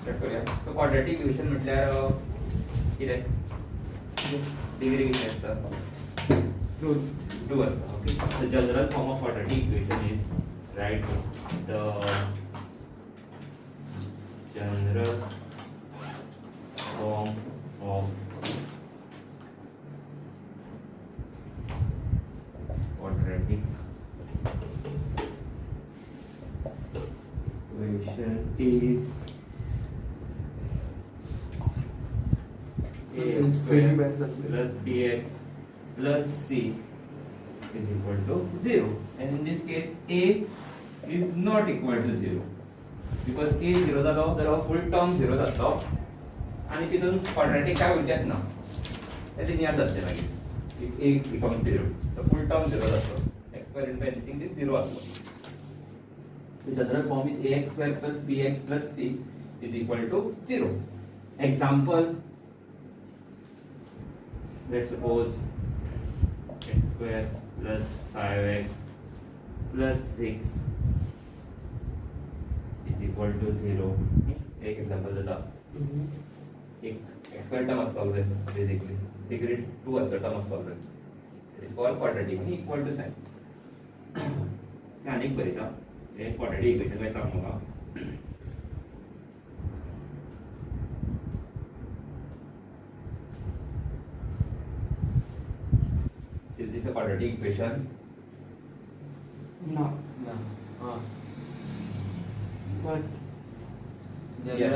Start करूया. So quadratic equation म्हटल्यार कितें डिग्री किती असता टू असता. Okay. The general form of quadratic equation is right the general form of quadratic equation is ax square plus bx plus c is equal to 0, and in this case a is not equal to 0 because a 0 जालो जाल्यार full term 0 जातलो आणि तिथून quadratic काय उरचेच ना ते linear जातले मागीर if a becomes 0 so full term 0 जातलो x square into anything is 0 आसलो. So general form is ax square plus bx plus c is equal to 0. Example, let's suppose x square plus 5x plus 6 is equal to 0. एक example देता. एक एक्सक्वेअर term असपाक जाय basically degree 2 असता term असपाक जाय. It is called quadratic आणि equal to sign. आनीक बरयता हे quadratic equation काय सांग म्हाका. Is this a quadratic equation? No. But Yes.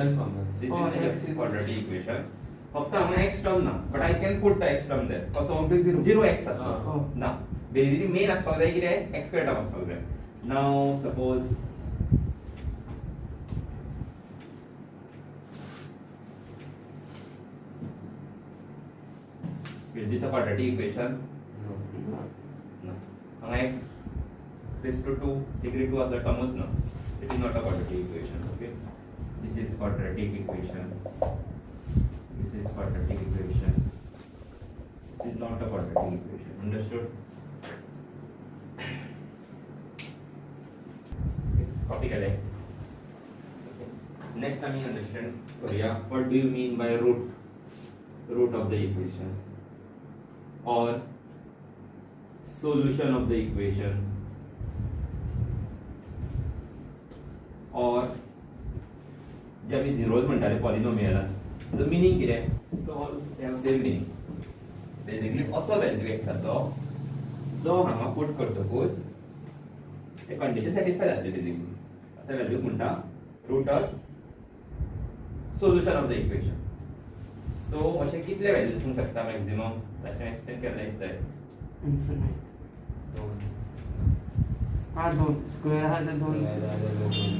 This is a quadratic equation. फक्त हांगा x टर्म ना, but I can put the x term there. कसो 0 x ना. बेसिकली मेन आसपाक जाय कितें x square टर्म आसपाक जाय. Now suppose is this a quadratic equation? No. हांगा x raised to 2 degree 2 असला टर्मच ना. It is not a quadratic equation. Okay. This is quadratic equation. This is quadratic equation. This is not a quadratic equation. Understood? Okay. Copy kare. Next, I mean understand. Korea. What do you mean by root of the equation, or solution of the equation, or जे आमी zeros म्हणटाले पॉलिनोमियलान तो meaning कितें तो all have same meaning. Basically असो value एक्साचो जो हांगा put करतकूच ते कंडिशन सॅटिस्फाय जातली. बेसिकली असो वॅल्यू म्हणटा root of solution of the equation. So अशे कितले वॅल्यू दिसूंक शकता मॅक्सिमम अशें एक्सप्लेन केलें दिसता. दोन स्क्वेअर हा दोन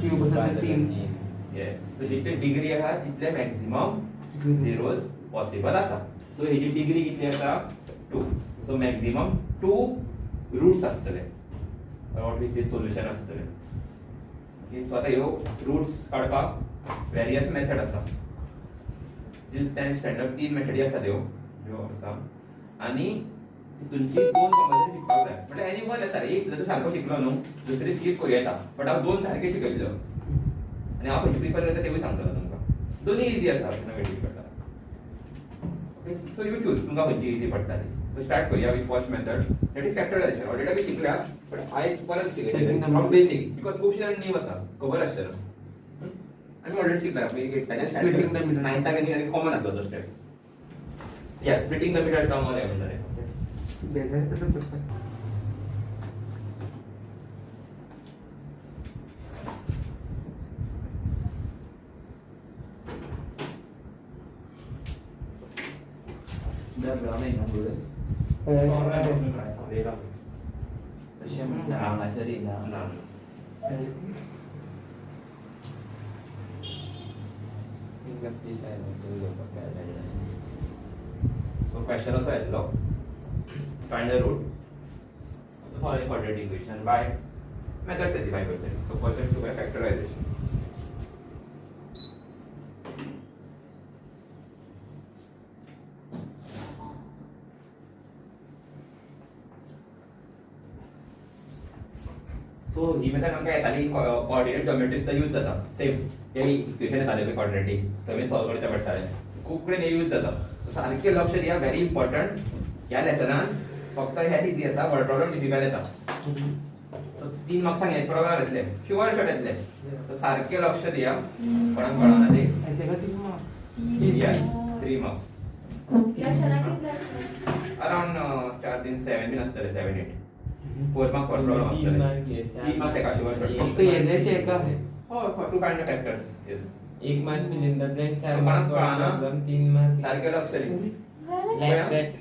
क्यूब असा 3. Yes. So जितले डिग्री आहा तितले मॅक्सिमम झिरोज पॉसिबल आसा. सो हेजी डिग्री कितली आसा 2. सो मॅक्सिमम 2 रूट्स आसतले. व्हॉट वी से सोल्युशन आसतले. ओके. सो आता ह्यो रूट्स काडपाक वेरियस मेथड आसा. तें स्टँडर्ड 3 मेथडी आसा ह्यो आसा आनी तितूनची 2 कंपल्सरी शिकपाक जाय. बट एनी वन आसा एक सुद्दां सारको शिकलो न्हू दुसरी स्किप करूं येता. बट हांव 2 सारके शिकयल्लो आणि हांव खंयची प्रिफर करता तेवूय सांगतलो तुमकां. दोन्ही इजी आसा नवेटी पडटा. ओके. सो यू चूज तुमकां खंयची इजी पडटाली. सो स्टार्ट करूया with first method that is factorisation. Already आमी शिकल्या बट आयज परत शिकयलें फ्रॉम बेसिक्स बिकॉज खूबशे जाण न्यू आसा खबर आसचें. आमी ऑलरेडी शिकल्या Splitting the middle. 9th आनी कॉमन आसलो तो स्टेप. या स्प्लिटिंग द मिडल टर्म मध्ये म्हणटाले. बेजार तसं करता. Berapa ini nulis? Tadi yang hanger seri lah. Tinggal kita dulu pakai dari. So question also is log. Find the root of the following quadratic equation by method specify करते हैं. So first to by factorization. So he method आमकां येताली coordinate geometry सुद्दां use जाता same. हे equation येताले पळय quadratic थंय solve करचे पडटाले खूब कडेन यूज जाता सारकें लक्ष दिया व्हेरी इम्पॉर्टंट ह्या लेसनान फक्त ह्या इजी आसा वर्ड प्रॉब्लेम डिफिकल्ट येता सो 3 मार्क्सांक हे प्रॉब्लेम येतले शुअर शॉट येतले सो सारकें लक्ष दिया कोणाक कळना ते तेका 3 मार्क्स या 3 मार्क्स अराउंड 4 दिन 7 बीन आसतले 7 8 4 मार्क्स वर्ड प्रॉब्लेम आसतले 3 मार्क्स एका शुअर शॉट फक्त येण्याचे एका हो for two kind of factors yes एक मार्क मिलिंदा ब्लँक 4 So, मार्क कळना? प्रॉब्लेम 3 मार्क सारकें लक्ष दी लाइक दैट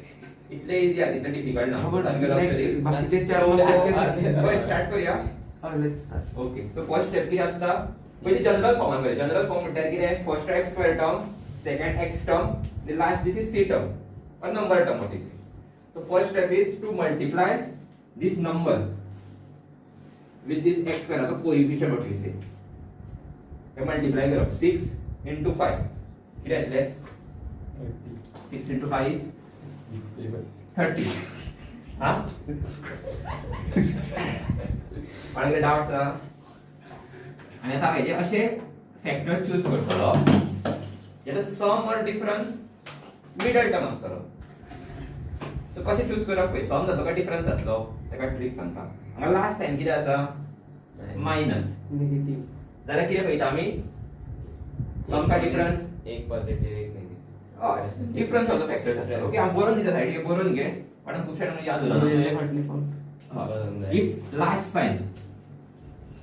इतले इजी आहे इतले डिफिकल्ट ना खबर सारकें लक्ष दी बाकीचे 4 मार्क्स फर्स्ट स्टार्ट करूया let's start okay so first step किती आसता पयली जनरल फॉर्मान करूया जनरल फॉर्म म्हणल्यार कितें first x square term second x term the last this is c term और number term what is so first step is to multiply this number with this x square as a coefficient what we say हे multiply करप 6 into 5 किती येतले 6 into 5 is 30 हा कोणाकडे doubts आहा आणि आता पाहिजे असे फॅक्टर चूज करतलो याचा सम और डिफरन्स मिडल टर्म आसतलो सो कशें चूज करप पळय सम जातलो काय डिफरन्स जातलो ताका ट्रिक सांगता हांगा लास्ट साइन कितें आसा मायनस नेगेटिव्ह जाल्यार कितें पळयता आमी सम का डिफरन्स एक पॉझिटिव्ह एक नेगेटिव्ह हय डिफरन्स ऑफ द फॅक्टर्स आसतलो ओके हांव बरोवन दिता सायडीक बरोवन घे पण खूब जाणांक याद उरना फाटली form if last sign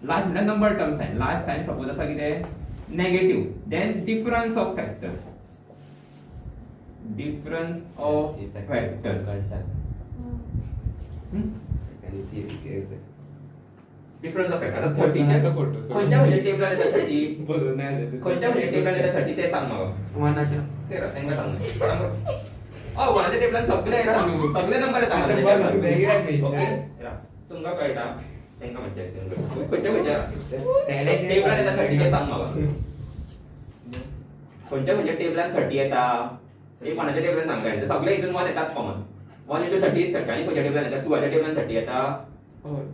last म्हणजे number term sign last sign suppose आसा कितें negative then difference of factors difference of factors difference of factors 30 कोणत्या म्हणजे टेबलार येता 30 बोलून आले कोणत्या म्हणजे टेबलार येता 30 ते सांग म्हाका वनाच्या तेरा तांकां सांग वनाच्या टेबलान सगळे सगळे नंबर येता आता बरं, वेगळ्या पेजला. ओके तुमकां कळटा तांकां मातशें खंयच्या टेबलार येता 30 ते सांग म्हाका खंयच्या टेबलान 30 येता एक कोणाच्या टेबलान सांगता सगळे हितून 1 येताच कॉमन 1 into 30 is 30 आणि खंयच्या टेबलान येता 2 च्या टेबलान 30 येता होय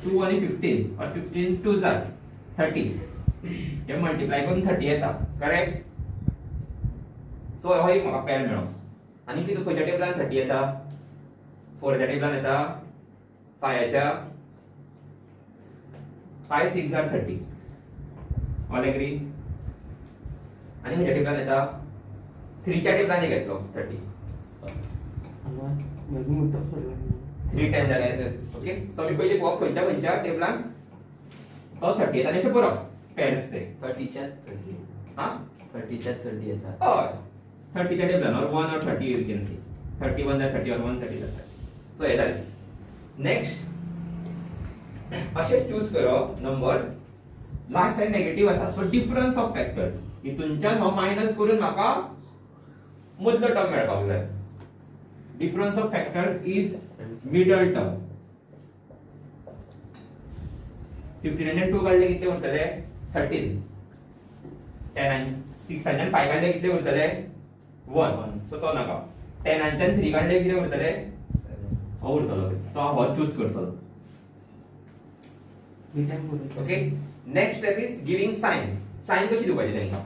2 आणि 15 और 15 2 जार 30 हे मल्टिप्लाय करून 30 येता करेक्ट सो हो एक म्हाका पेर मेळो आणि कितें खंयच्या टेबलान 30 येता 4 च्या टेबलान येता 5 च्या 5 6 जार 30 ऑल एग्री आणि खंयच्या टेबलान येता 3 च्या टेबलान घेतलो 30 मागीर मुद्दा सोडला 3 10 जाले ओके सो मी पहिले पळोवप खंयच्या टेबलान तो 30 येता आणि अशें बरोवप पेर्स ते 30 च्या 30 हा 30 च्या 30 येता हय 30 च्या टेबलान और 1 और 30 यू कैन सी 31 जाता 30 और 1 30 जाता सो हे जाले नेक्स्ट अशें चूज करप नंबर्स लास्ट साइन नेगेटिव्ह आसा सो डिफरन्स ऑफ फॅक्टर्स हितूनच्यान हो मायनस करून म्हाका मदलो टर्म मेळपाक जाय difference of factors is middle term 15 and 2 काढले कितले उरतले 13 10 and 6 and 5 काढले कितले उरतले 1 सो तो नाका 10 and 3 काढले कितले उरतले हो उरतलो सो हांव हो चूज करतलो okay next step is giving sign sign कशी दिवपाची तांकां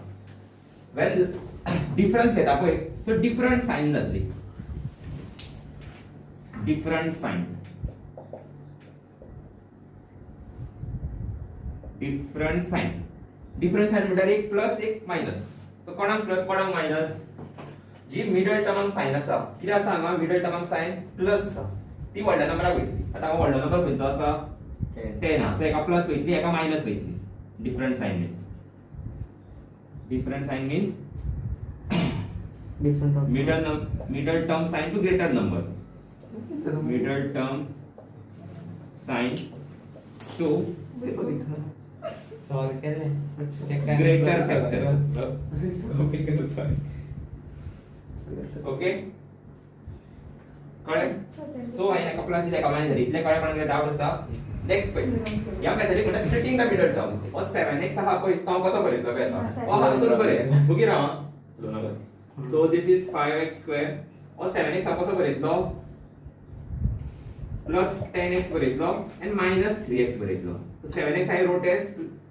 वेन डिफरन्स घेता पळय सो डिफरंट साइन जातली डिफरंट साइन डिफरंट साइन म्हटल्यार एक प्लस एक मायनस सो कोणाक प्लस कोणाक मायनस जी मिडल टर्माक साइन आसा कितें आसा हांगा मिडल टर्माक साइन प्लस आसा ती व्हडल्या नंबराक वयतली आतां हांगा व्हडलो नंबर खंयचो आसा 10 सो एका प्लस वयतली एका मायनस वयतली different sign means middle term sign to greater number middle term sign to solve केले Greater factor. कॉपी करतो ओके कळ्ळे सो हांवें एका प्लस दिले एका मायनस दिले इतले कळ्ळे कोणाक डाउट आसा नेक्स्ट पॉइंट ह्या मेथडीक म्हणटा स्प्लिटिंग द मिडल टर्म हो 7x आहा पळय तो कसो बरयतलो पळय आता हो हांगसून बरय बुगी राव so this is 5x square हो 7x हा कसो बरयतलो प्लस 10x बरयतलो आनी मायनस 3x बरयतलो. So 7x I wrote as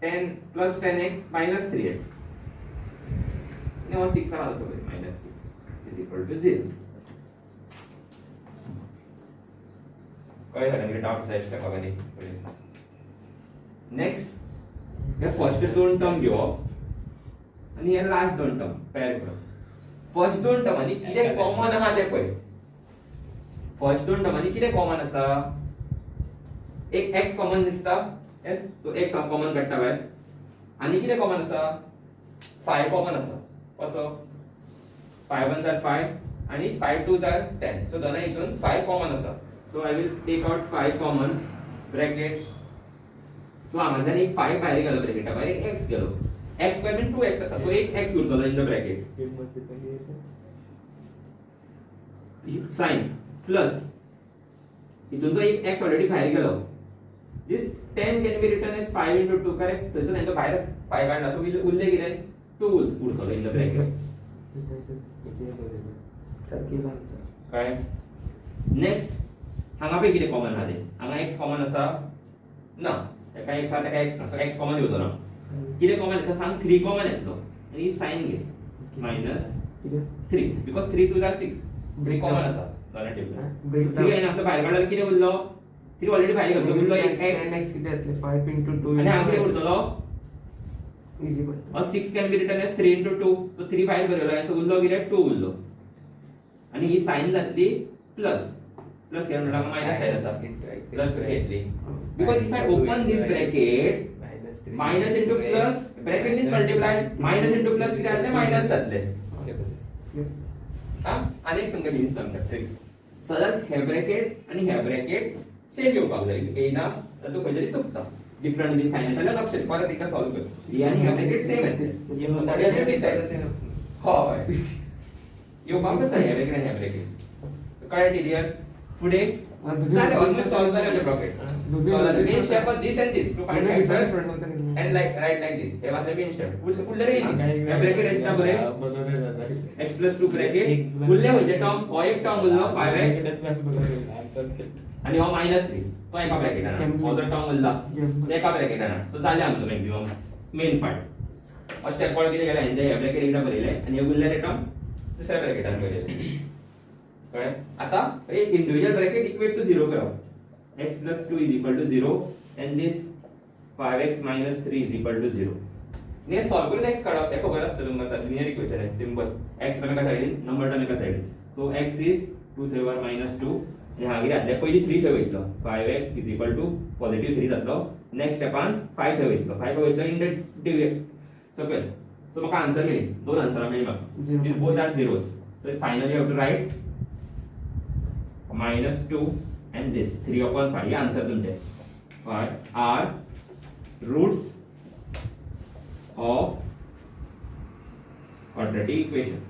10 plus 10x minus 3x. Now 6 are also minus 6 is equal to 0. कळ्ळें सगळ्यांक डाउट जाय त्या बघानी. नेक्स्ट हे फर्स्ट दोन टर्म घेवप आनी हे लास्ट दोन टर्म पेअर करप. फर्स्ट दोन टर्मांनी कितें कॉमन आहा तें पळय. फर्स्ट दोन टर्मांनी कितें कॉमन आसा? एक x कॉमन दिसता. यस, सो x कॉमन काडटा भायर. आनी कितें कॉमन आसा? 5 कॉमन आसा. कसो? 5 1 are 5 आणि 5 2 are 10. सो दोनां हितून 5 कॉमन आसा. So I will take out 5 common bracket. So हांगाच्यान एक 5 भायर गेलो ब्रॅकेटा भायर एक x गेलो. x स्क्वेअर मीन 2x आसा. सो एक x उरतलो in the bracket. Sign plus हितून जो एक x ऑलरेडी भायर गेलो. This 10 can be written as 5 into 2 correct. थंयसून हांवें तो भायर 5 काडला. सो उरले कितें 2 उरतलो इन द ब्रॅकेट. काय नेक्स्ट हांगा पळय कितें कॉमन आहा तें. हांगा x कॉमन आसा ना. एका x आहा तेका x ना. सो x कॉमन येवचो ना. कितें कॉमन येता सांग? 3 कॉमन येतलो आनी साइन घे मायनस 3 बिकॉज 3 2 are 6. 3 कॉमन आसा दोनां टेबलान. 3 आनी हांगा भायर काडल्यार कितें उरलो? 3 ऑलरेडी भायर गेलो. सो उरलो एक x 10x किती येतले 5 into 2 आनी हांगा कितें उरतलो? इजी पडटा. 6 can be written as 3 into 2. सो 3 भायर बरयलो आनी सो उरलो कितें 2 उरलो. आनी ही साइन जातली प्लस. प्लस केलें म्हणल्यार मायनस साइन आसा. प्लस कशी येतली? Because if I open this bracket minus into plus bracket is multiply. Minus into plus कितें जातलें? मायनस जातलें. हा आनी तुमकां हिंट सांगता. सो जाल्यार हे ब्रॅकेट आनी हे ब्रॅकेट सेम येवपाक जाय. येयना जाल्यार तूं खंय तरी चुकता. डिफरंट बीन साइन जाल्यार लक्ष दी. परत एकदा सॉल्व कर. ही आनी हे ब्रॅकेट सेम येतले. हय येवपाकूच जाय हे ब्रॅकेट आनी हे ब्रॅकेट. कळ्ळें क्लियर? फुडें जालें ऑलमोस्ट सॉल्व जालें आमचें problem. So the main step was this and this to find factors and like write like this. हे was the main step. फुडलें रे हे ब्रॅकेट येता बरे x plus 2 ब्रॅकेट फुडलें म्हणजे टर्म हो एक टर्म उरलो 5x आणि हो -3 तो एका ब्रॅकेटान. हो जो टर्म उरला तो एका ब्रॅकेटान. सो जालें आमचो मॅक्सिमम मेन पार्ट. हो स्टेप कॉल कितें केलें हांवें हे ब्रॅकेट एकदा बरयलें आनी हे उरलेले टर्म दुसऱ्या ब्रॅकेटान बरयले. कळ्ळें? आता एक इंडिविजुअल ब्रॅकेट इक्वेट टू 0 करप. x plus 2 is equal to 0 and this 5x minus 3 is equal to 0. ने सॉल्व करून x काढप ते खबर आसतलें तुमकां. लिनियर इक्वेशन आहे सिंपल. x एका साइडीन नंबर टर्म एका साइडीन. सो x is 2 3 वर -2 आणि हांगा कितें जातलें? पयलीं 3 थंय वयतलो. 5x is equal to positive 3 जातलो. नेक्स्ट स्टेपान 5 थंय वयतलो. 5 वयतलो इन द डिव्हिजन सकयल. सो म्हाका आन्सर मेळ्ळी. दोन आन्सरां मेळ्ळी म्हाका. This both are zeros. So finally you have to write -2 and this 3/5. ये आंसर तुमचे are roots of quadratic equation.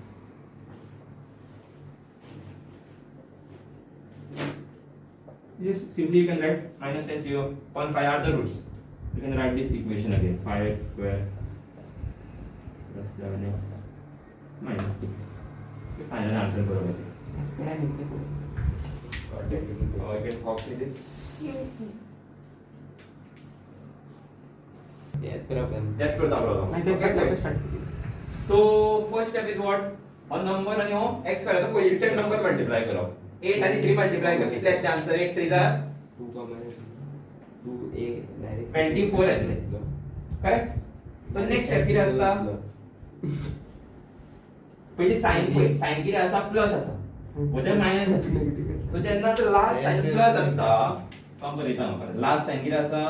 Just simply you can write -0.5 are the roots. You can write this equation again. 5x square plus 7x minus 6. The final answer बरोबर आहे. I can copy this. Yes, problem. That's the problem. Okay. So first step is what? On number आणि हो x करा. तो कोई एक number multiply करो. 8 आणि 3 मल्टीप्लाई कर. कितले येते आन्सर? 8 3 जा 2 a direct 24 येतले. करेक्ट? तो नेक्स्ट स्टेप किती असता? पहिली साइन पळय. साइन किती असा? प्लस असा. वजा मायनस असा. सो जेन्ना तो लास्ट साइन प्लस असता सम बरयता म्हाका. लास्ट साइन किती असा?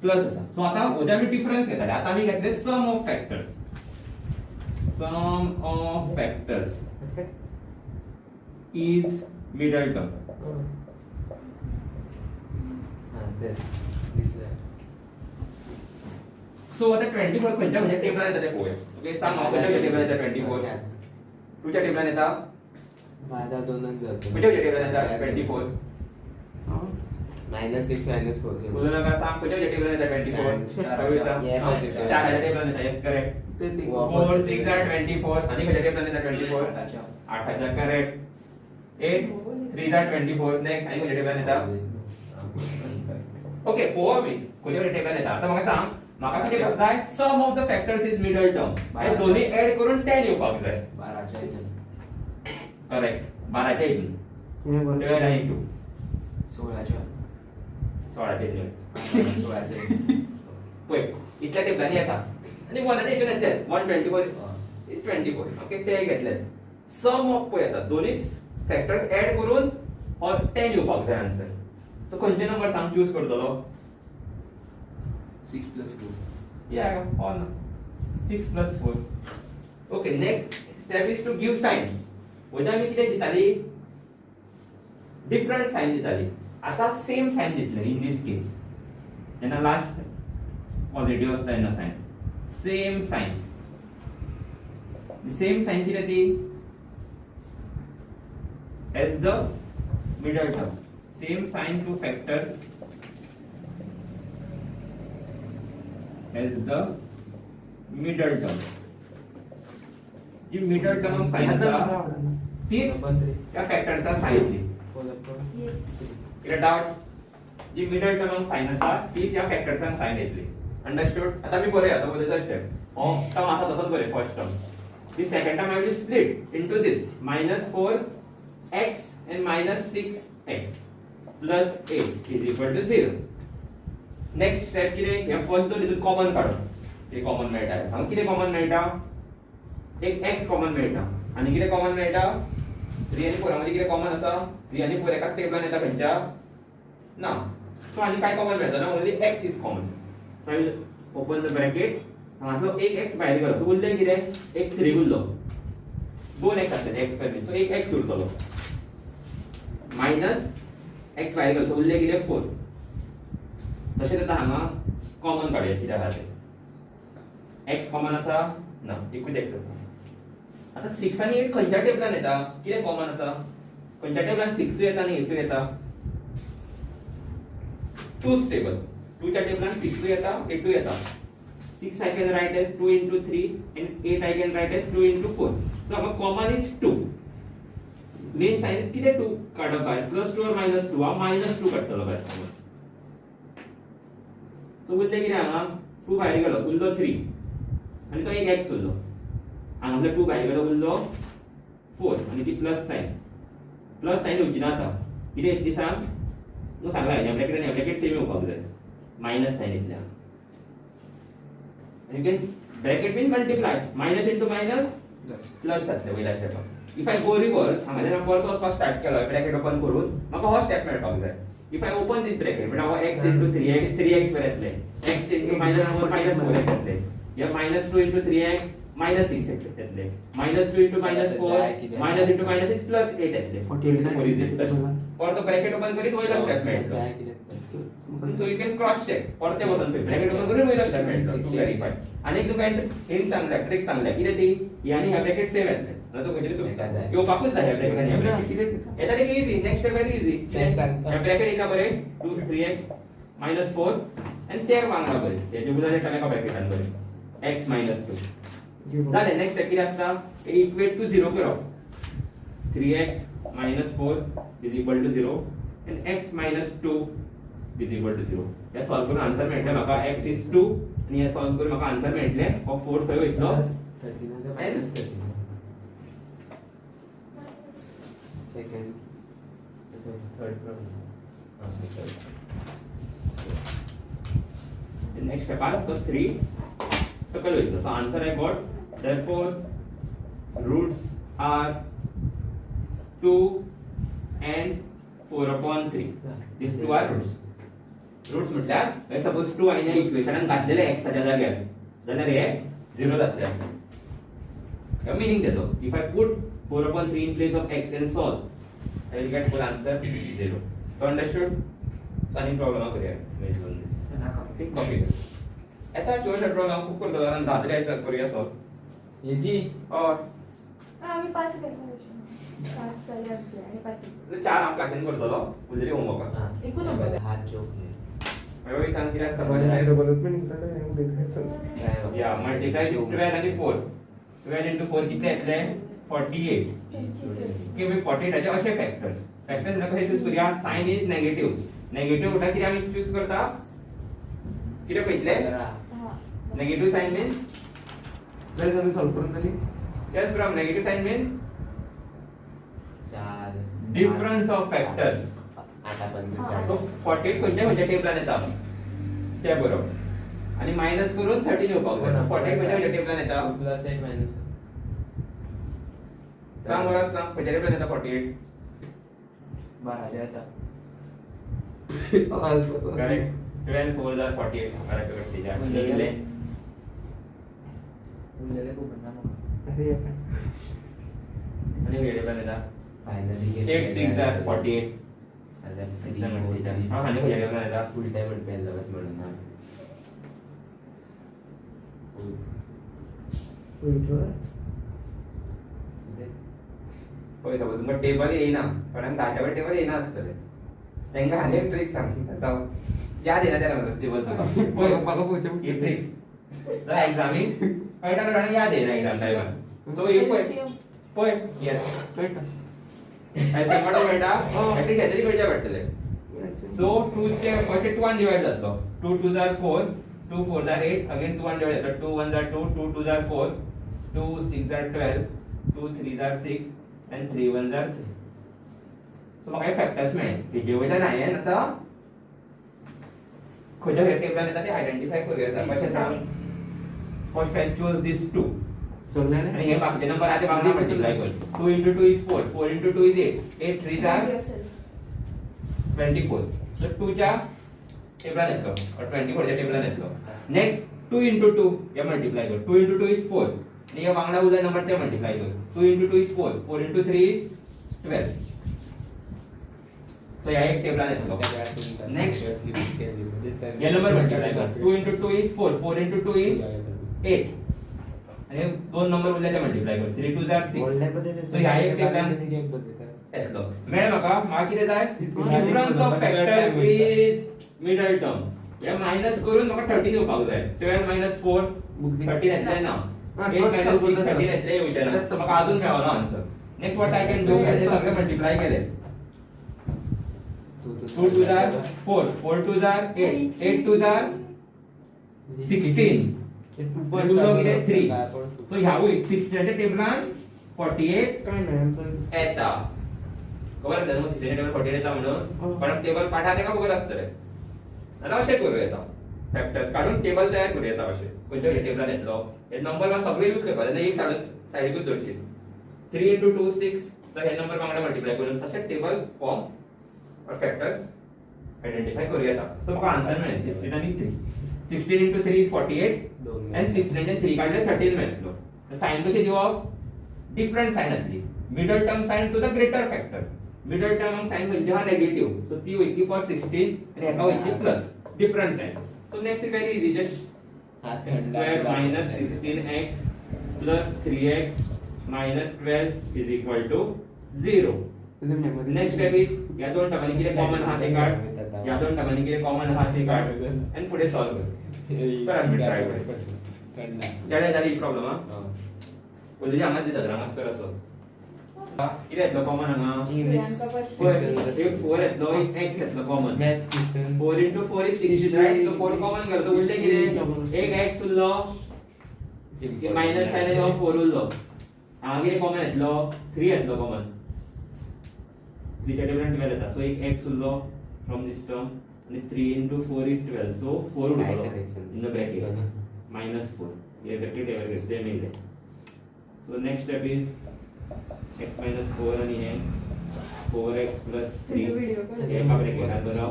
प्लस असा. सो आता वजा आमी डिफरन्स घेतले. आता आमी घेतले sum of factors. Sum of factors is middle term. So आता 24 खंयच्या म्हणजे टेबलान येता ते पळय. ओके सांग हांव खंयच्या टेबलान येता 24. तुझ्या टेबलान येता? माझा दोनच जातो. खंयच्या टेबलान येता 24? -6 -4. बोलू नका. सांग खंयच्या टेबलान येता 24? 4 टेबलान येता. Yes correct. 4 6 are 24 आणि खंयच्या टेबलान येता 24? 8 करेक्ट. 8 3 जा 24 नेक्स्ट आणि कोणत्या टेबलान येता ओके पळोवया मी कोणत्या टेबलान येता आता म्हाका सांग म्हाका कितें करता जाय sum of the factors is middle term हे दोन्ही ऍड करून 10 येवपाक जाय 12च्या हितून करेक्ट 12च्या हितून हे बरोबर 12 आणि 2 16च्या 16च्या हितून 16च्या पळय इतल्या टेबलांनी येता आणि वनाच्या हितून येतले 124 इज 24 ओके ते घेतले सम ऑफ पळय येता दोन्ही फॅक्टर्स ऍड करून और 10 येवपाक जाय आन्सर सो खंयचे नंबर सांग चूज करतलो 6 + 2 Yeah, on 6 plus 4. Okay, next step is to give sign. वजा मी किती दिताली डिफरंट साइन दिताली आता सेम साइन दितले इन दिस केस जेन्ना लास्ट पॉझिटिव्ह असता तेन्ना साइन सेम साइन किती ती as the middle term same sign to factors as the middle term. जी middle term साइनचा तीच या फॅक्टरचा साइन दी. किती डाउट्स जी मिडल टर्म साइन आसा तीच या फॅक्टरचा साइन येतली. अंडरस्टूड आता मी बरे आता बोलतो स्टेप हो टर्म आसा तसोच बरे first term the second term I will split into this -4x and -6x plus 8 is equal to 0. Next step कितें हे फर्स्ट दोन हितून कॉमन काढप ते कॉमन मेळटा हांगा कितें कॉमन मेळटा एक x कॉमन मेळटा आनी कितें कॉमन मेळटा 3 आनी 4 मध्ये कितें कॉमन आसा 3 आनी 4 एकाच टेबलान येता खंयच्या ना सो आनी काय कॉमन मेळटा ना only x is common so I will open the bracket हांगासो एक x भायर गेलो सो उरले कितें एक 3 उरलो दोन x आसले x कमी सो एक x उरतलो मायनस x भायर गेलो सो उरले कितें 4 तशेंच आता हांगा कॉमन काडया कित्याक खातीर x कॉमन आसा ना एकूच x आसा आता 6 आनी 8 खंयच्या टेबलान येता कितें कॉमन आसा खंयच्या टेबलान 6 येता आनी 8 येता 2 टेबल 2 च्या टेबलान 6 येता 8 येता 6 I can write as 2 into 3 and 8 I can write as 2 into 4 so हांगा कॉमन इज 2 मेन साइन कितें 2 काडप भायर +2 or -2 हा -2 काडटलो भायर कॉमन सो उरले कितें हांगा 2 भायर गेलो उरलो 3 आनी तो एक x उरलो हांगासलो 2 भायर गेलो उरलो 4 आनी ती प्लस साइन येवची ना आतां कितें येतली सांग न्हू सांगला ह्या ब्रॅकेट आनी ह्या ब्रॅकेट सेम येवपाक जाय मायनस साइन येतली हांगा you can bracket mean multiply minus into minus plus जातले वयल्या स्टेपाक इफ आय गो रिवर्स हांगा जेन्ना परत वचपाक स्टार्ट केलो ब्रॅकेट ओपन करून म्हाका हो स्टेप मेळपाक जाय if I open this bracket but now x into 3x 3x वर येतले x into -4 -4x येतले या -2 into 3x -6x येतले -2 into -4 -6 +8 येतले 48 और तो ब्रॅकेट ओपन करीत वयलो स्टेप मेळटलो so you can cross check परते वचून ब्रॅकेट ओपन करून वयलो स्टेप मेळटलो व्हेरीफाय आणि तुका हिंट सांगला ट्रिक सांगला कितें ती यानी ह्या ब्रॅकेट सेम येतले ना तो खंयतरी चुकता येवपाकूच जाय ह्या ब्रॅकेट आनी ह्या ब्रॅकेट कितें येता ते easy next step very easy ह्या ब्रॅकेट येता बरे 2 3x -4 आनी ते वांगडा बरे तेजे बदल येता एका ब्रॅकेटान बरे x -2 जालें नेक्स्ट स्टेप कितें आसता इक्वेट टू 0 करप 3x -4 is equal to 0 and x -2 is equal to 0 या सॉल्व करून आन्सर मेळटले म्हाका x is 2 आणि हे सॉल्व करून म्हाका आन्सर मेळटले हो 4 थंय वयतलो second third problem next step आर तो 3 सकल वयतलो so answer I got therefore roots are 2 and 4/3 these two are roots म्हटल्यार सपोज 2 आणि या इक्वेशनान घातलेले x च्या जाग्यार जाल्यार हे 0 जातले या मीनिंग देतो if I put 4/3 in place of x and solve I will get full answer 0 so understood so any problem करूया based on this ठीक कॉपी कर आता छोटा प्रॉब्लेम खूप करतो कारण दादऱ्याचा करूया सॉल्व ये जी और आम्ही 5 करतो 5 झाले आणि 5 चार आमकां असेंड करतलो उरलेली होमवर्क हां एकूच नंबर हात जोक मैं सांग किती असता नाही बरं डेव्हलपमेंट इकडे या मल्टीप्लाय 12 आणि 4 12 into 4 किती येतले 48 की 48 हाचे अशे फॅक्टर्स म्हणजे कशे चूज करूया साइन इज नेगेटिव्ह उठा किती आम्ही चूज करता किती पयतले नेगेटिव्ह साइन मीन्स जरी सगळं सॉल्व करून झाली yes from negative sign means 4 difference of factors 8 so 48 खंयच्या टेबलान येता ते बरोबर आणि मायनस करून 13 येवपाक जाय 48 खंयच्या टेबलान येता प्लस 8 मायनस सांग बरं सांग खंयच्या टेबलान येता 48 12 आता करेक्ट 12 4 are 48 करेक्ट करेक्ट जा लिहिले उरलेले खूप ना मग आणि खंयच्या टेबलान येता फायनली 8 6 are 48 हां आणि खंयच्या टेबलान येता फुल टाइम पेन लावत म्हणून ना पळय सपोज तुमकां टेबल येयना थोड्यांक 10च्या वर टेबल येयना आसतले तांकां आनी एक ट्रिक सांग जावं याद येना त्या टेबल तुका म्हाका पोवचें ही ट्रिक तर एग्जामी कळटा थोड्यांक याद येयना एग्जाम टायमार सो एक पळय येस कळटा एलसीएम काडून मेळटा ऍटलीस्ट हेतरी करचे पडटले सो 2 चे फर्स्ट 2 डिवाइड जातलो 2 2 are 4 2 4 are 8 अगेन 2 डिवाइड जातलो 2 1 are 2 2 2 are 4 2 6 are 12 2 3 are 6 and 3 1 are 3 सो म्हाका फॅक्टर्स मेळ्ळे हेजे वयल्यान हांवें आतां खंयच्या टेबलान येता ते आयडेंटिफाय करूं येता कशें सांग फर्स्ट आय चूज दिस 2 चलले आणि हे बाकीचे नंबर आधी बांगला मल्टिप्लाय कर 2 into 2 is 4 4 into 2 is 8 8 3 are 24 तर 2 च्या टेबलान येतलो और 24 च्या टेबलान येतलो नेक्स्ट 2 into 2 हे मल्टिप्लाय कर 2 into 2 is 4 आणि हे बांगला उरले नंबर ते मल्टिप्लाय कर 2 into 2 is 4 4 into 3 is 12 सो ह्या एक टेबलान येतलो नेक्स्ट हे नंबर मल्टिप्लाय कर 2 into 2 is 4 4 into 2 is 8 आणि दोन नंबर उरले ते मल्टिप्लाय कर 3 2 are 6 सो ह्या एक टेबलान येतलो मेळ म्हाका कितें जाय difference of factors is middle term हे मायनस करून म्हाका 13 येवपाक जाय 12 minus 4 13 येतले ना 8 minus 6 13 येतले येवचे ना म्हाका अजून मेळना answer next what I can do हे सगळे मल्टिप्लाय केले 2 2 are 4 4 2 are 8 8 2 are 16 पण 2 लो कितें 3 सो ह्या 16 च्या टेबलान 48 काय नाही येता खबर आसता न्हू 16 टेबल 48 येता म्हणून पण टेबल पाठा तेका खबर आसतले आता अशें करूं येता फॅक्टर्स काढून टेबल तयार करूं येता अशें खंयच्या टेबलान येतलो हे नंबर वा सगळे यूज करपाक जाय एक सायडीकूच दवरची 3 into 2 6 तर हे नंबर वांगडा मल्टिप्लाय करून तशें टेबल फॉर्म और फॅक्टर्स आयडेंटिफाय करूं येता सो म्हाका आन्सर मेळ्ळे 16 आणि 3 16 into 3 is 48 and 16 and 3 काढले 13 मेळटलो साइन कशी दिवप डिफरंट साइन आसली middle term sign to the greater factor middle term sign म्हणजे हा नेगेटिव्ह सो ती वयतली फॉर 16 आणि हेका वयतली plus different sign so next is very easy just square minus 16x plus 3x minus 12 is equal to 0 next step is या दोन टर्मांनी किती common हा ते काढ या दोन टर्मांनी किती कॉमन हा ते काढ आणि पुढे सॉल्व कर पर आम्ही ट्राय करू जाले जाली प्रॉब्लेम हा बोलली हांगा दिता हांगाच कर असो किती येतलो कॉमन हांगा एक 4 येतलो एक x येतलो common maths kitchen 4 into 4 is 60 right so 4 common कर सो उरले किती एक x उरलो मायनस साइन येतो 4 उरलो हांगा किती कॉमन येतलो 3 येतलो कॉमन 3 च्या टेबलान 12 येता सो एक x उरलो फ्रॉम दिस टर्म आणि 3 into 4 is 12 सो 4 उरलो इन द ब्रॅकेट -4 ये ब्रॅकेट एवर सेम येले so next step is x minus 4 आणि हे 4x plus 3 हे ब्रॅकेटात बनव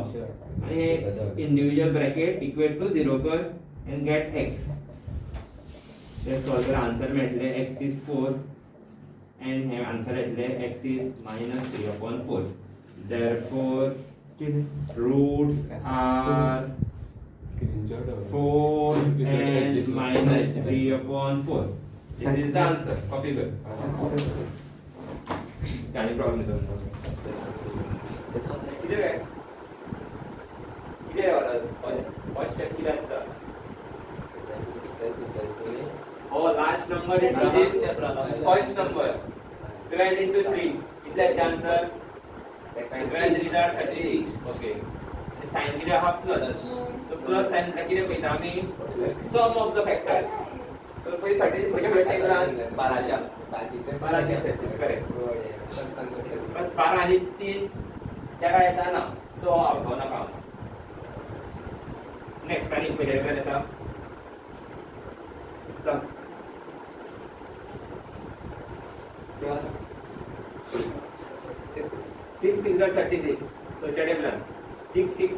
आणि हे इंडिविजुअल ब्रॅकेट इक्वल टू 0 कर and get x ते सॉल्व कर आन्सर मेळटले x is 4 and हे आन्सर येतले x is -3/4 therefore roots are स्क्रीनशॉट 4 and -3/4 this is the answer copy कर काही प्रॉब्लेम नाही किती आहे किती आहे वाला फर्स्ट स्टेप किती असतं Oh, last number into this first number. 12 into 3 इतल्याचे आन्सर 12 3 are 36 ओके साइन किती हा प्लस सो प्लस साइन किती पळयता आमी सम ऑफ द फॅक्टर्स तर पळय 36 म्हणजे वेक्टर 12च्या करेक्ट पण 12 आणि 3 त्याला येता ना सो आवडतो नाका नेक्स्ट आणि पहिले येता सांग 6 6 are 36 so टेबल 6 6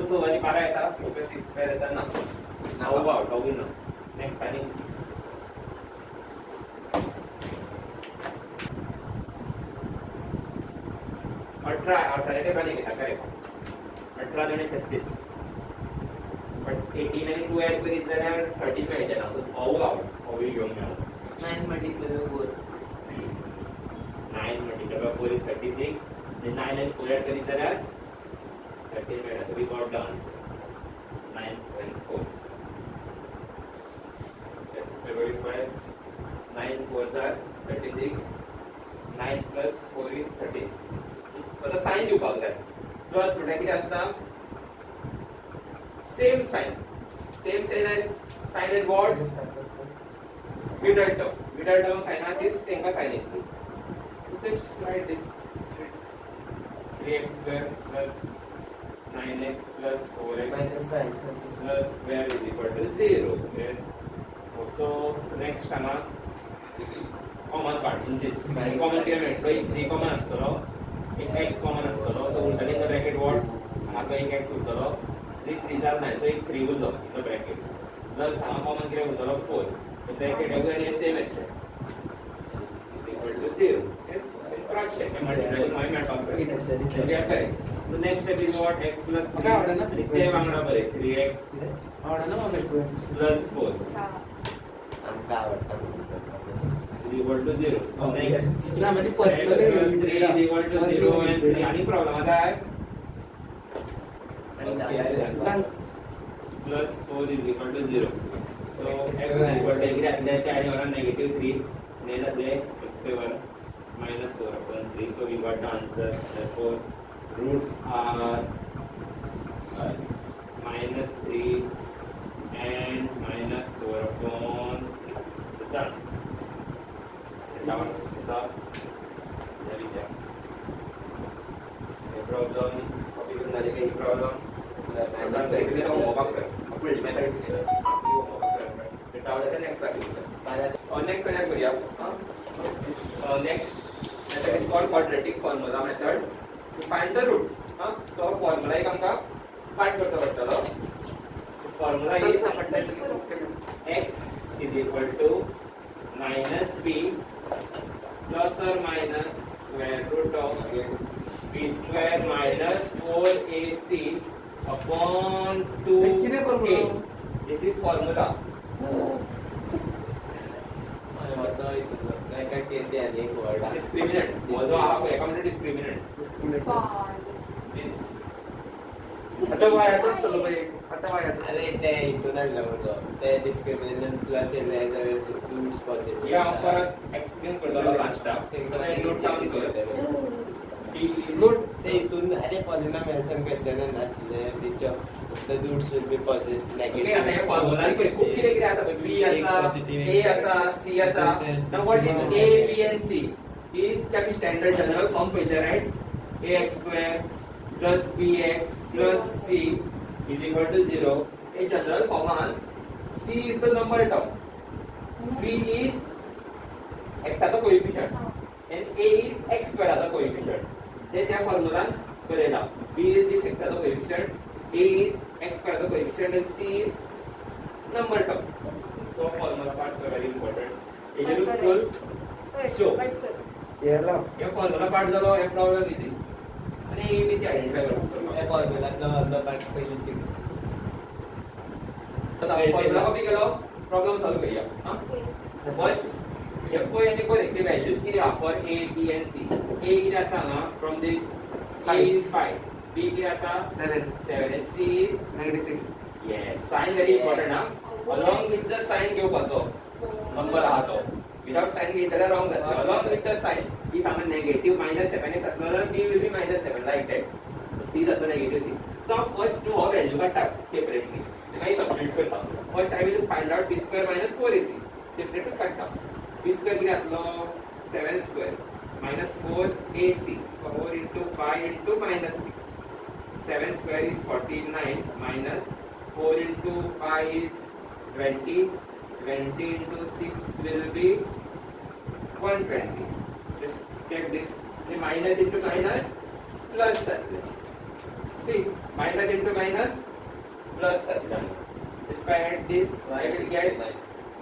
so आणि 12 येता 6 + 6 स्क्वेअर येता ना नाव आउट ऑफ ना नेक्स्ट आणि 18 टेबल घेता करेक्ट 18 आणि 36 पण 18 आणि 2 ऍड करीत जाल्यार 13 मेळटा ना सो ऑल आउट ऑल घेऊन मेळना 9 multiplied by 4. 9 multiplied by 4 is 36. Then 9 and 4 add करीत जाल्यार 13 मेळटा. So we got the answer. 9.4. Yes, February 5. 9 4s are 36. 9 plus 4 is 13. So the sign दिवपाक जाय. Plus म्हटल्यार कितें आसता? Same sign. Same sign as what? Middle term sign is tenka sign it. Just write this 3x square plus 9x plus 4x Minus 5. plus square is equal to 0. Yes. So next time common part in this common element. So 3 common astalo, एक x common astalo. So उरतले in the bracket what? हाका एक x उरतलो. 3 3 are 9. So एक 3 उरलो in the bracket. Plus हाका common कितें उरतलो 4. The bracket everywhere is same is equal to 0. Yes, fraction. Multiplying my math. We are correct. The next step is what? X plus 3. Okay, आवडलं ना? ते वांगडा बरे 3x आवडा ना मला plus 4 आमका आवडता is equal to 0. So next ना म्हणजे x plus 3 is equal to 0 and 3 आणि प्रॉब्लेम आता आहे plus 4 is equal to 0. So x is equal to exactly carry on negative 3 then apply x power minus 4 upon 3. So we got the answer. Therefore roots are minus 3 and minus 4 upon 3. Done. Now there we go. A problem. Copy करना है कि problem. Minus 3 के लिए हम homework करें. Full method के लिए. Next class. और next method करिए आप. Next method is called quadratic formula method to find the roots. So formula एक हमका पाठ करता पड़ता formula is x is equal to minus b plus or minus square root of b square minus 4ac upon 2a. This is formula. Discriminant. Also, आप एक हमने discriminant. This. आता वायाचं असतं बाई आता वायाचं अरे ते इथून आणलं होतं ते डिस्क्रिमिनेशन प्लस रूट्स पॉझिटिव्ह या परत एक्सप्लेन करतो लास्ट टाइम सगळे नोट डाउन करतो रूट ते इथून अरे पॉलिनॉमियल्स क्वेश्चन असले which of the roots will be positive okay आता हे फॉर्म्युला खूप किती किती असतात b असा a असा c असा now what is a b and c is त्या स्टँडर्ड जनरल फॉर्म पाहिजे right ax square plus bx plus c is equal to 0 a general form c is the number term b is x as a coefficient and a is x square as a coefficient ते त्या फॉर्म्युलान Barela b is the x as a coefficient a is x square as a coefficient and c is number term so formula parts are very important it is useful show याला या formula part झालो हे problem easy आणि ABC identify करतो त्या फॉर्म्युलातलं अर्धा part पहिली फॉर्म्युला कॉपी केलो प्रॉब्लेम सॉल्व करूया हां फर्स्ट एफ आणि फोर चे व्हॅल्यूज किती आहा for A B and C A किती आसा हांगा from this A is 5 B किती आसा 7 and c is -6 yes sign very important हा along with the sign घेवपाचो नंबर आहा तो Without sign घेतलं तर wrong जातं. Along with the sign, if I'm a negative minus 7x असलं तर b will be minus 7 like that. So c जातं negative c. So first two value काढतात separately. काही substitute करता. First I will find out b square minus 4ac. Separate काढता. b square किती असलं 7 square minus 4ac. 4 into 5 into minus 6. 7 square is 49 minus 4 into 5 is 20. 20 into 6 will be 120. Just check this. The minus into minus plus that. See, minus into minus plus that. So if I add this, I will get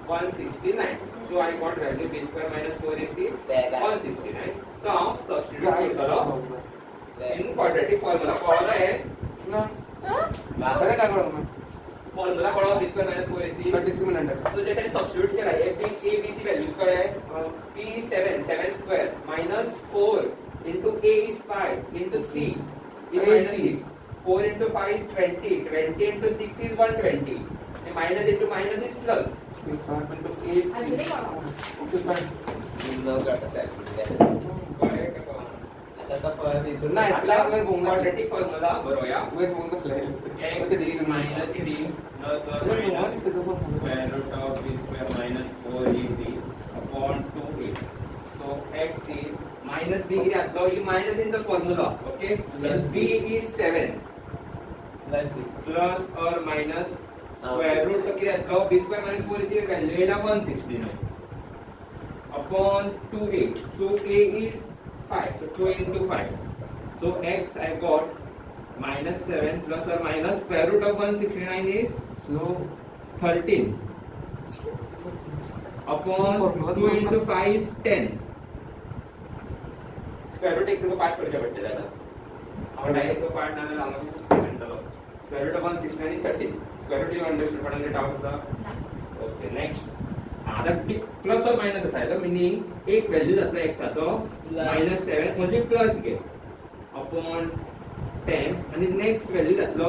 169. So I got value b square minus 4ac 169. So now substitute करो in quadratic formula. Formula है ना हाँ? खरं काय करू मग formula करो b square minus 4ac. तर discriminant आहे So जैसे substitute किया है f a b c values क्या है p is 7 square minus 4 into a is 5 into c is A is minus 6. 6. 4 into 5 is 20. 20 into 6 is 120. And minus into minus is plus. अजून एक वाढवा. Okay fine न करता calculate. आता first इथून नाही आपला आपल्याला बोंगा quadratic formula बरोया वेट बोंगा x is minus 3 plus or minus square root of b square minus 4ac upon 2a. So x is minus b here. Now you minus in the formula, okay? Plus b is 7 plus 6 plus or minus square root of here. Now b square minus 4ac का value है 169 upon 2a. 2a is 5. So 2 into 5. So x I got minus 7 plus or minus square root of 169 is slow 13 upon 2 into 5 is 10. Square root एक को part कर जाते हैं दादा और direct को पार्ट ना लगाना square root of 169 is 13. Square root you understood पढ़ने डाउट्स था. Okay, next. आता प्लस और माइनस असायला मीनिंग एक व्हॅल्यू जातलो x चा -7 म्हणजे प्लस घे अपॉन 10 आणि नेक्स्ट व्हॅल्यू जातलो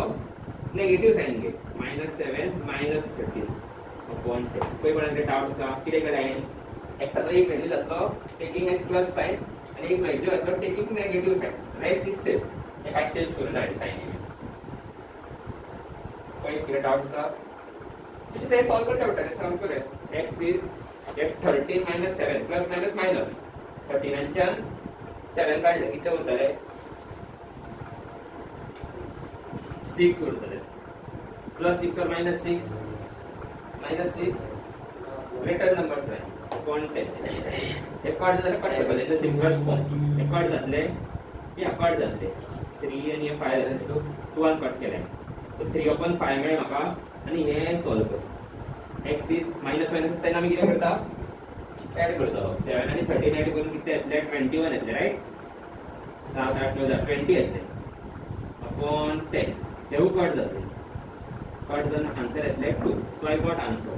नेगेटिव्ह साइन घे -7 -13 अपॉन 7. कोई कोणाकडे डाउट असा किती करायन x चा एक व्हॅल्यू जातलो टेकिंग एज प्लस साइन आणि एक व्हॅल्यू जातलो taking negative sign. Right this same एक चेंज करून जाय साइन. कोई किती डाउट असा जैसे ते सॉल्व करते होता है सॉल्व करे x is f13 minus 7 plus minus minus 13 and 7 काढलं किती होतं 6 होतं plus 6 or minus 6 greater numbers आहे अपॉन 10 एक कार्ड झालं पटकन बदलायचं सिंपल फॉर्म एक कार्ड झाले या कार्ड झाले 3 आणि 5 2 1 कट केलाय so 3 upon 5 मिळेल म्हाका आणि हे सॉल्व कर. x is minus असताना आम्ही किती करता ऍड करतो 7 आणि 13 ऍड करून किती येतले 21 येतले राइट 7 8 9 20 येतले अपॉन 10 तेवू कट जाते कट जाऊन आन्सर येतले 2. So I got answer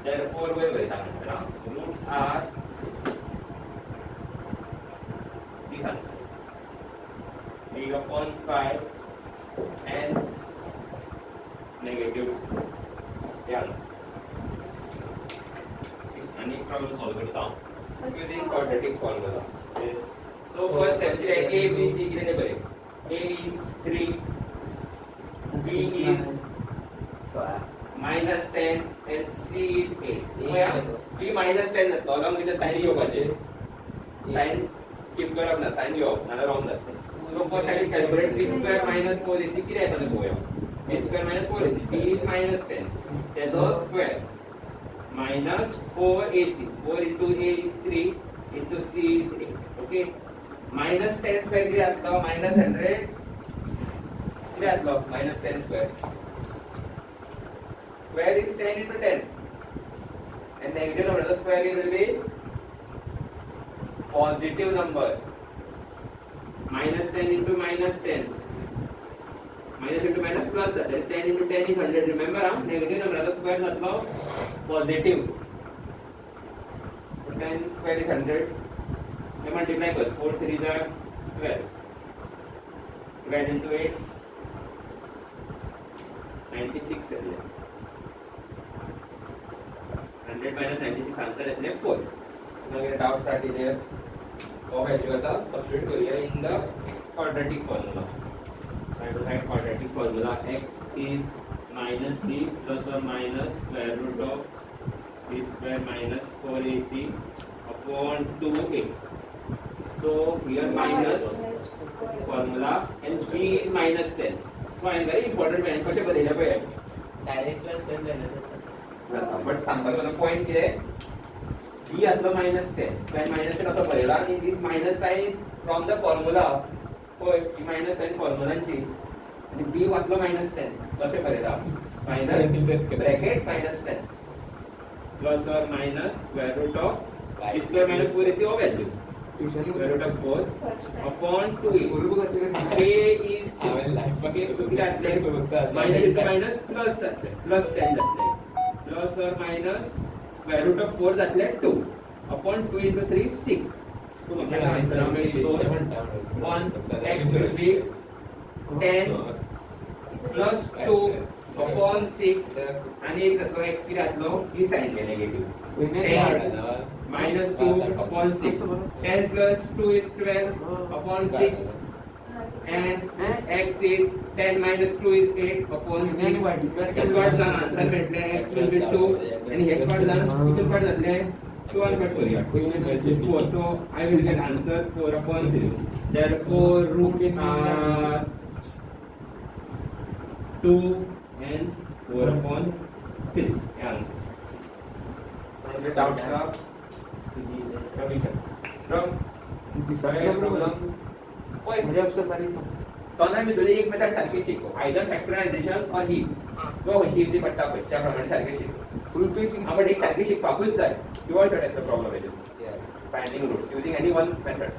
therefore we will answer roots are this answer 3 upon 5 and negative the answer. And एक प्रॉब्लम सॉल्व करता हूं using quadratic formula. So first step is a b c कितने बरे a is 3 b is minus 10 and c is 8. होया b minus 10 जातो along with the sign घेवपाचे sign skip करप ना sign घेवप नाल्यार wrong जाते. So first I will calculate b square minus 4ac किती येता ते पळोवया. b square minus 4ac b is minus 10 त्याचो square minus 4ac 4 into a is 3 into c is 8. Okay, minus 10 square किती असतो minus 100 किती असतो minus 10 square square is 10 into 10 and negative number the square will be positive number minus 10 into minus 10 minus into minus plus that is 10 into 10 is 100. Remember negative number the square जातलो positive so 10 square is 100 we multiply कर 4 3 are 12 12 into 8 96 है 100 minus 96 answer is 4. मागीर doubt start इधर हो value आता substitute करूया in the quadratic formula. Try to write quadratic formula. X is minus 3 plus or minus square root of b square minus 4ac upon 2a. So here minus formula and b is minus 10. So I am very important when कशे बदलले पळय. Direct plus 10 जाता. But सांगपाचो मला point कितें b आसलो minus 10. काय minus 10 असो बरयला आणि this minus sign is from the formula. होय ही मायनस साइन फॉर्म्युलांची आणि b वाचलो -10 कशें बरयता मायनस ब्रॅकेट -10 प्लस और minus square root of b square minus 4ac हो value square root of 4 upon 2a is minus into minus plus जातले plus 10 जातले plus और मायनस स्क्वेअर रूट ऑफ 4 जातले 2 upon 2 into 3 6. So my answer will be 1 x will be 10 plus 2 upon 6 आणि एक जातो x किती आतलो ही sign घे negative 10 minus 2 upon 6 10 plus 2 is 12 upon 6 and x is 10 minus 2 is 8 upon 6 second part जाण answer मेळटले x will be 2 आणि हे part जाण कितून part जातले 2 and cut करूया 4 so I will get answer 4 upon 3 therefore roots are 2 and 4 upon 3 answer. Any doubts now? From problem होय म्हणजे अक्षर बारीक तोंडात मी तुला एक मेथड सारखी शिकव आयदर फॅक्टरायझेशन और ही तो खंयची इजी पडटा पळय त्या प्रमाणे सारखे शिकव फुल पेज आपण एक सारखी शिकपाकूच जाय किंवा प्रॉब्लेम येतो finding roots using any one method